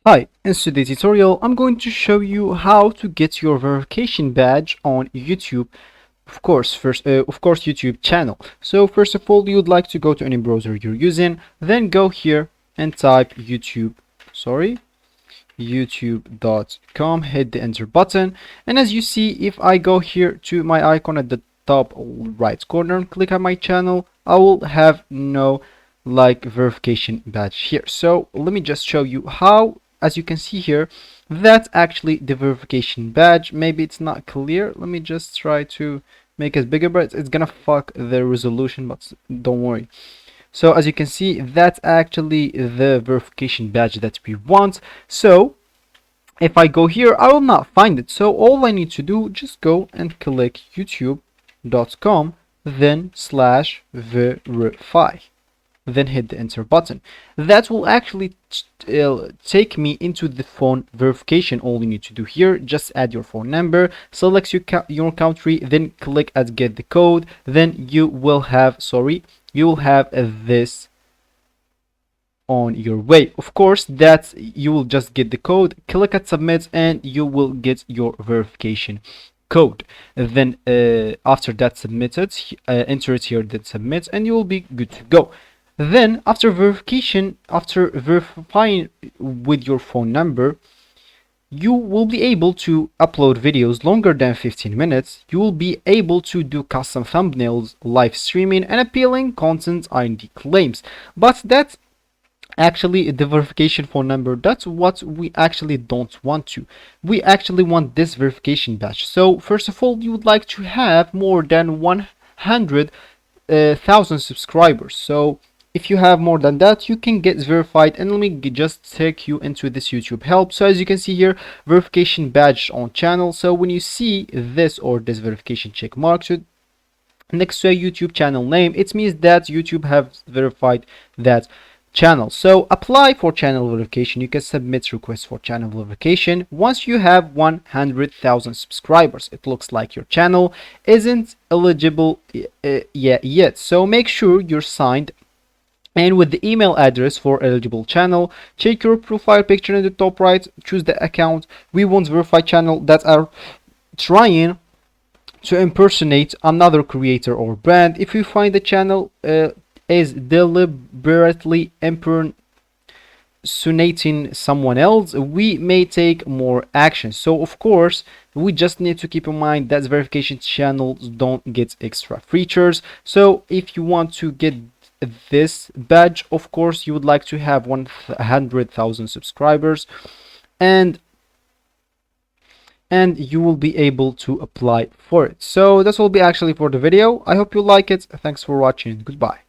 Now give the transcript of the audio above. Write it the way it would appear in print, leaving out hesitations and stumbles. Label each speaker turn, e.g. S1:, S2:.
S1: Hi, in today's tutorial, I'm going to show you how to get your verification badge on YouTube. Of course, YouTube channel. So first of all, you'd like to go to any browser you're using, then go here and type youtube.com, hit the enter button, and as you see, if I go here to my icon at the top right corner and click on my channel, I will have no verification badge here. So let me just show you how. As you can see here, that's actually the verification badge. Maybe it's not clear. Let me just try to make it bigger, but it's gonna fuck the resolution, but don't worry. So as you can see, that's actually the verification badge that we want. So if I go here, I will not find it. So all I need to do, just go and click youtube.com, then /verify, then hit the enter button. That will actually take me into the phone verification. All you need to do here, just add your phone number, select your country, then click at get the code, then you will have this on your way. Of course, that you will just get the code, click at submit, and you will get your verification code. Then after that submitted, enter it here, then submit, and you will be good to go. Then after verification, after verifying with your phone number, you will be able to upload videos longer than 15 minutes. You will be able to do custom thumbnails, live streaming, and appealing content ID claims. But that's actually the verification phone number. That's what we actually don't want to. We actually want this verification badge. So first of all, you would like to have more than 100,000 subscribers. So if you have more than that, you can get verified, and let me just take you into this YouTube help. So as you can see here, verification badge on channel. So when you see this or this verification check mark next to a YouTube channel name, it means that YouTube have verified that channel. So apply for channel verification. You can submit request for channel verification once you have 100,000 subscribers. It looks like your channel isn't eligible yet. So make sure you're signed and with the email address for eligible channel. Check your profile picture in the top right, choose the account. We want verified channel that are trying to impersonate another creator or brand. If you find the channel is deliberately impersonating someone else, we may take more action. So of course, we just need to keep in mind that verification channels don't get extra features. So if you want to get this badge, of course you would like to have 100,000 subscribers, and you will be able to apply for it. So this will be actually for the video. I hope you like it. Thanks for watching. Goodbye.